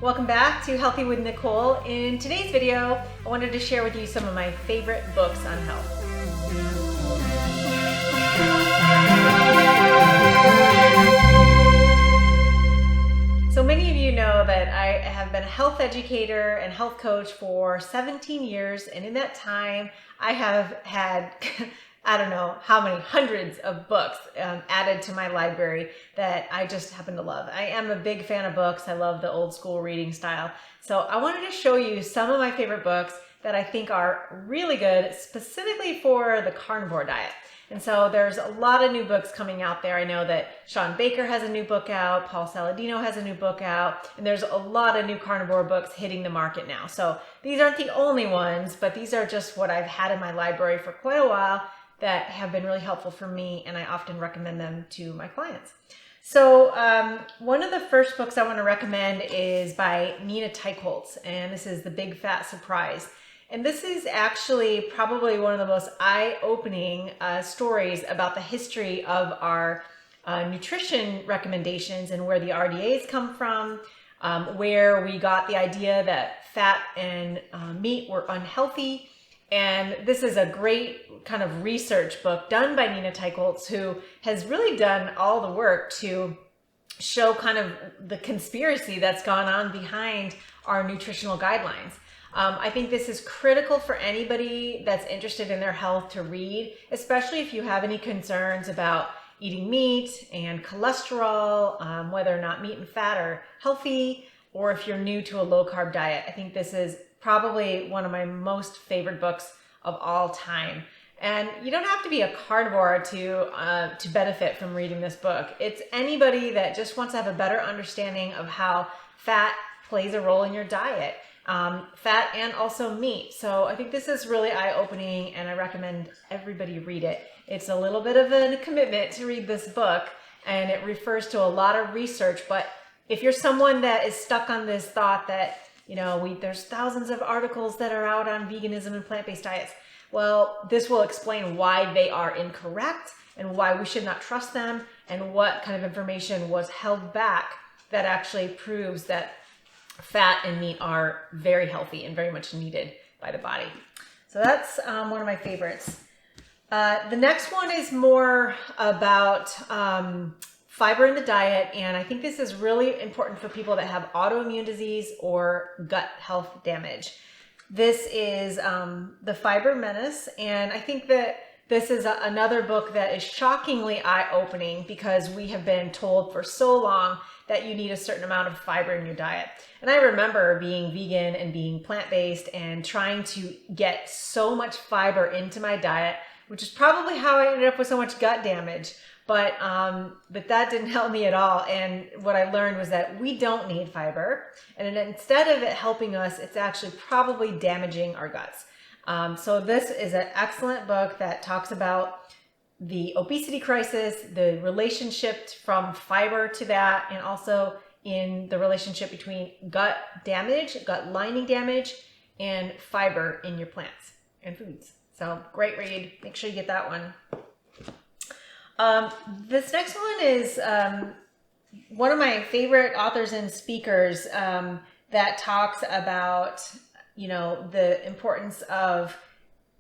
Welcome back to Healthy with Nicole. In today's video, I wanted to share with you some of my favorite books on health. So many of you know that I have been a health educator and health coach for 17 years, and in that time, I have had I don't know how many hundreds of books added to my library that I just happen to love. I am a big fan of books. I love the old school reading style. So I wanted to show you some of my favorite books that I think are really good, specifically for the carnivore diet. And so there's a lot of new books coming out there. I know that Sean Baker has a new book out, Paul Saladino has a new book out, and there's a lot of new carnivore books hitting the market now. So these aren't the only ones, but these are just what I've had in my library for quite a while that have been really helpful for me, and I often recommend them to my clients. So one of the first books I want to recommend is by Nina Teicholz, and this is The Big Fat Surprise. And this is actually probably one of the most eye-opening stories about the history of our nutrition recommendations and where the RDAs come from, where we got the idea that fat and meat were unhealthy. And this is a great kind of research book done by Nina Teicholz, who has really done all the work to show kind of the conspiracy that's gone on behind our nutritional guidelines. I think this is critical for anybody that's interested in their health to read, especially if you have any concerns about eating meat and cholesterol, whether or not meat and fat are healthy, or if you're new to a low-carb diet. I think this is probably one of my most favorite books of all time. And you don't have to be a carnivore to benefit from reading this book. It's anybody that just wants to have a better understanding of how fat plays a role in your diet, fat and also meat. So I think this is really eye-opening, and I recommend everybody read it. It's a little bit of a commitment to read this book, and it refers to a lot of research. But if you're someone that is stuck on this thought that, you know, there's thousands of articles that are out on veganism and plant-based diets, well, this will explain why they are incorrect and why we should not trust them, and what kind of information was held back that actually proves that fat and meat are very healthy and very much needed by the body. So that's one of my favorites. The next one is more about fiber in the diet, and I think this is really important for people that have autoimmune disease or gut health damage. This is the Fiber Menace, and I think that this is another book that is shockingly eye-opening, because we have been told for so long that you need a certain amount of fiber in your diet. And I remember being vegan and being plant-based and trying to get so much fiber into my diet, which is probably how I ended up with so much gut damage. But that didn't help me at all. And what I learned was that we don't need fiber. And instead of it helping us, it's actually probably damaging our guts. So this is an excellent book that talks about the obesity crisis, the relationship from fiber to that, and also in the relationship between gut damage, gut lining damage, and fiber in your plants and foods. So great read. Make sure you get that one. This next one is one of my favorite authors and speakers that talks about, you know, the importance of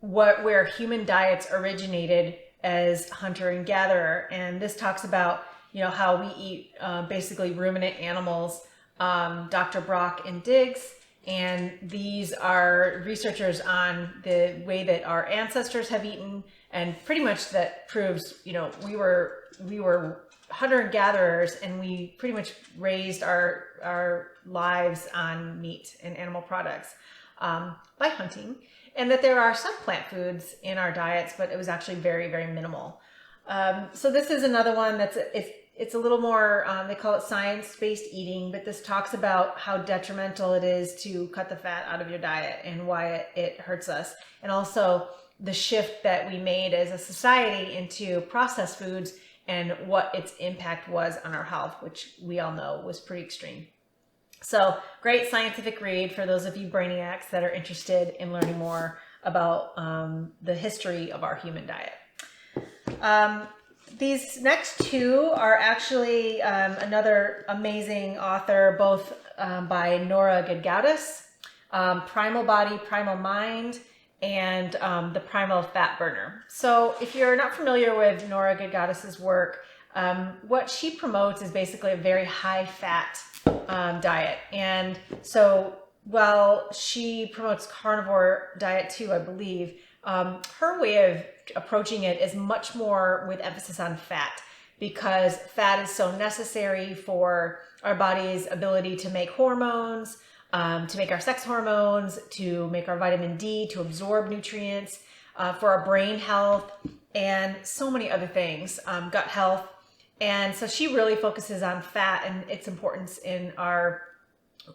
where human diets originated as hunter and gatherer. And this talks about, you know, how we eat basically ruminant animals, Dr. Brock and Diggs. And these are researchers on the way that our ancestors have eaten, and pretty much that proves, you know, we were hunter and gatherers, and we pretty much raised our lives on meat and animal products by hunting, and that there are some plant foods in our diets, but it was actually very, very minimal. So this is another one that's it's a little more, they call it science-based eating, but this talks about how detrimental it is to cut the fat out of your diet and why it hurts us. And also the shift that we made as a society into processed foods and what its impact was on our health, which we all know was pretty extreme. So great scientific read for those of you brainiacs that are interested in learning more about the history of our human diet. These next two are actually another amazing author, both by Nora Gedgaudas, Primal Body, Primal Mind, and the Primal Fat Burner. So if you're not familiar with Nora Gedgaudas' work, what she promotes is basically a very high fat diet. And so while she promotes carnivore diet too, I believe, her way of approaching it is much more with emphasis on fat, because fat is so necessary for our body's ability to make hormones, to make our sex hormones, to make our vitamin D, to absorb nutrients, for our brain health, and so many other things, gut health. And so she really focuses on fat and its importance in our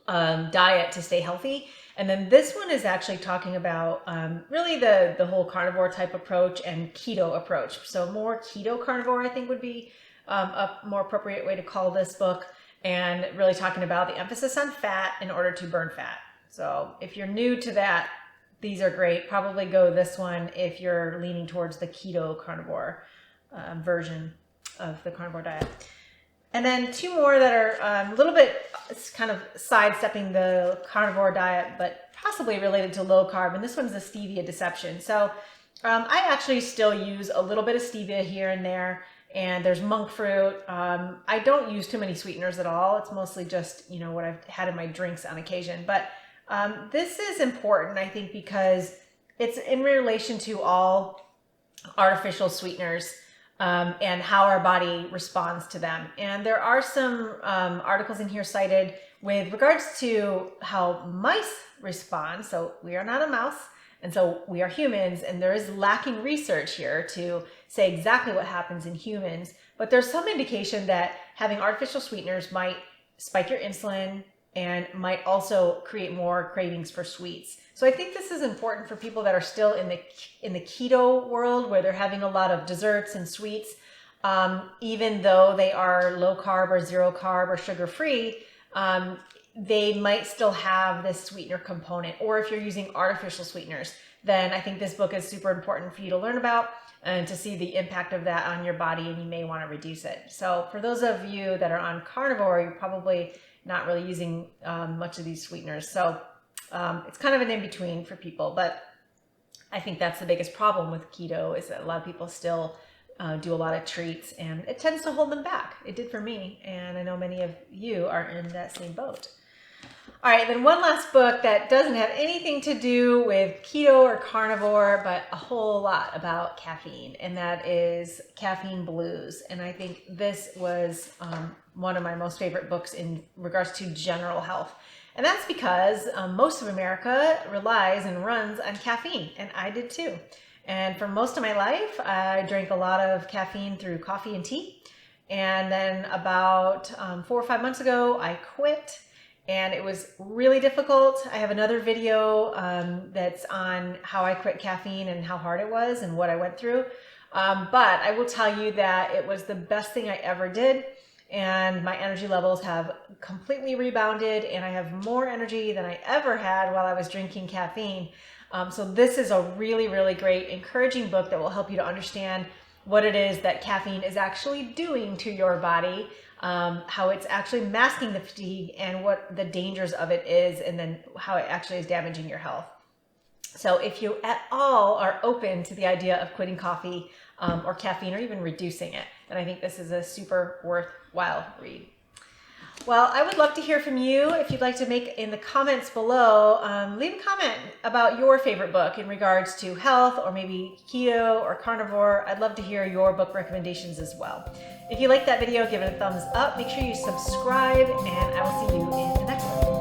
diet to stay healthy. And then this one is actually talking about really the whole carnivore type approach and keto approach. So more keto carnivore, I think, would be a more appropriate way to call this book, and really talking about the emphasis on fat in order to burn fat. So if you're new to that, these are great. Probably go this one if you're leaning towards the keto carnivore version of the carnivore diet. And then two more that are a little bit kind of sidestepping the carnivore diet, but possibly related to low carb. And this one's the Stevia Deception. So I actually still use a little bit of stevia here and there. And there's monk fruit. I don't use too many sweeteners at all. It's mostly just, you know, what I've had in my drinks on occasion. But this is important, I think, because it's in relation to all artificial sweeteners and how our body responds to them. And there are some articles in here cited with regards to how mice respond. So we are not a mouse. And so we are humans, and there is lacking research here to say exactly what happens in humans. But there's some indication that having artificial sweeteners might spike your insulin and might also create more cravings for sweets. So I think this is important for people that are still in the keto world, where they're having a lot of desserts and sweets, even though they are low carb or zero carb or sugar free. They might still have this sweetener component. Or if you're using artificial sweeteners, then I think this book is super important for you to learn about and to see the impact of that on your body, and you may want to reduce it. So for those of you that are on carnivore, you're probably not really using much of these sweeteners. So it's kind of an in-between for people, but I think that's the biggest problem with keto, is that a lot of people still do a lot of treats, and it tends to hold them back. It did for me, and I know many of you are in that same boat. All right, then one last book that doesn't have anything to do with keto or carnivore, but a whole lot about caffeine, and that is Caffeine Blues. And I think this was one of my most favorite books in regards to general health. And that's because most of America relies and runs on caffeine, and I did too. And for most of my life, I drank a lot of caffeine through coffee and tea. And then about 4 or 5 months ago, I quit. And it was really difficult. I have another video that's on how I quit caffeine and how hard it was and what I went through. But I will tell you that it was the best thing I ever did. And my energy levels have completely rebounded, and I have more energy than I ever had while I was drinking caffeine. So this is a really, really great, encouraging book that will help you to understand what it is that caffeine is actually doing to your body, how it's actually masking the fatigue, and what the dangers of it is, and then how it actually is damaging your health. So if you at all are open to the idea of quitting coffee or caffeine, or even reducing it, then I think this is a super worthwhile read. Well, I would love to hear from you. If you'd like to make in the comments below, leave a comment about your favorite book in regards to health, or maybe keto or carnivore. I'd love to hear your book recommendations as well. If you liked that video, give it a thumbs up. Make sure you subscribe, and I will see you in the next one.